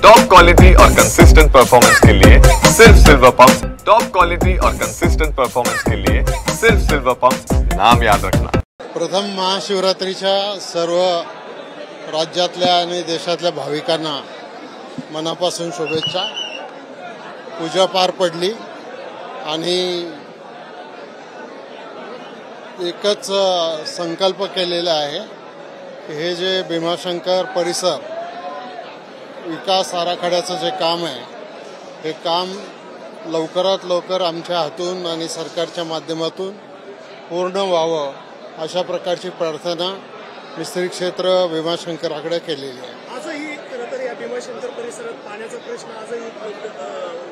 Top quality और consistent performance के लिए सिर्फ सिल्वर पंप्स। टॉप क्वालिटी और कंसिस्टेंट परफॉर्मेंस के लिए सिर्फ सिल्वर पंप्स, नाम याद रखना। प्रथम महाशिवरात्रीच्या सर्व राज्यातल्या आणि देशातल्या भाविकांना मनापासून शुभेच्छा। पूजा पार पडली आणि एकच संकल्प केलेला आहे की हे जे भीमाशंकर परिसर विकास आराखड्याचं जे काम आहे हे काम लवकरात लवकर आमच्या हातून आणि सरकारच्या माध्यमातून पूर्ण व्हावं अशा प्रकारची प्रार्थना मिस्त्री क्षेत्र भीमाशंकराकडे केलेली आहे। आजही खरं तर या भीमाशंकर परिसरात पाण्याचा प्रश्न आजही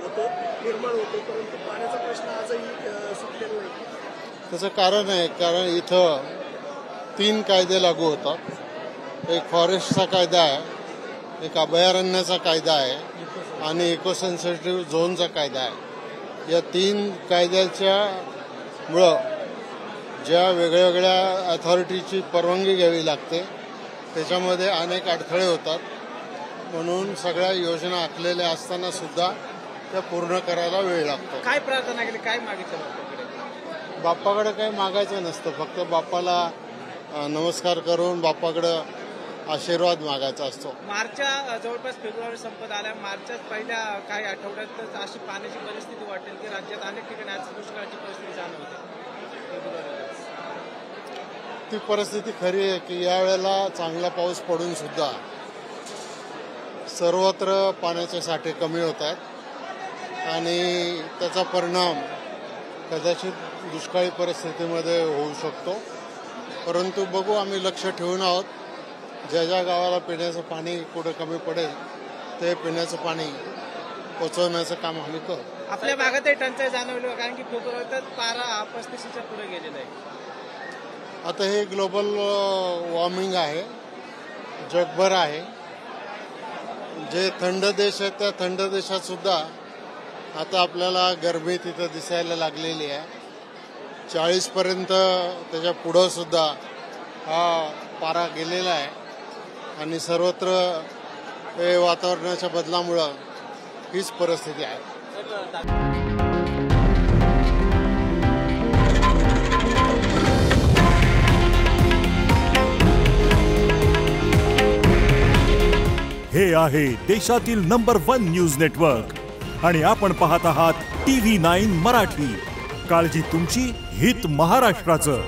होतो, निर्माण होतो, परंतु पाण्याचा प्रश्न आजही सुटलेला नाही। त्याचं कारण आहे कारण इथं 3 कायदे लागू होतात। एक फॉरेस्टचा कायदा आहे, एक अभयारण्याचा कायदा आहे आणि इको सेन्सिटिव्ह झोनचा कायदा आहे। या 3 कायद्याच्या मुळं ज्या वेगळ्या अथॉरिटीची परवानगी घ्यावी लागते त्याच्यामध्ये अनेक अडथळे होतात। म्हणून सगळ्या योजना आखलेल्या असताना सुद्धा त्या पूर्ण करायला वेळ लागतो। काय प्रार्थना केली, काय मागितलं बाप्पाकडे काही मागायचं नसतं, फक्त बाप्पाला नमस्कार करून बाप्पाकडे आशीर्वाद मागायचा असतो। मार्चच्या जवळपास फेब्रुवारी संपत आल्या, मार्चच्या पहिल्या काही आठवड्यात अशी पाण्याची परिस्थिती वाटेल की राज्यात अनेक ठिकाणी आज दुष्काळाची परिस्थिती जाणवते। ती परिस्थिती खरी आहे की यावेळेला चांगला पाऊस पडून सुद्धा सर्वत्र पाण्याचे साठे कमी होत आहेत आणि त्याचा परिणाम कदाचित दुष्काळी परिस्थितीमध्ये होऊ शकतो। परंतु बघू, आम्ही लक्ष ठेवून आहोत। ज्या ज्या गावाला पिण्याचं पाणी कुठं कमी पडेल ते पिण्याचं पाणी पोचवण्याचं काम आम्ही करू। आपल्या भागातही टंचाई जाणवली कारण की फेब्रुवारीत पारा 35च्या पुढे गेलेला आहे। आता हे ग्लोबल वॉर्मिंग आहे, जगभर आहे। जे थंड देश आहेत त्या थंड देशात सुद्धा आता आपल्याला गरमी तिथं दिसायला लागलेली आहे। 40 पर्यंत त्याच्या पुढं सुद्धा हा पारा गेलेला आहे आणि सर्वत्र हे वातावरणाच्या बदलामुळं हीच परिस्थिती आहे। हे आहे देशातील नंबर 1 न्यूज नेटवर्क आणि आपण पाहत आहात TV9 मराठी। काळजी तुमची, हित महाराष्ट्राचं।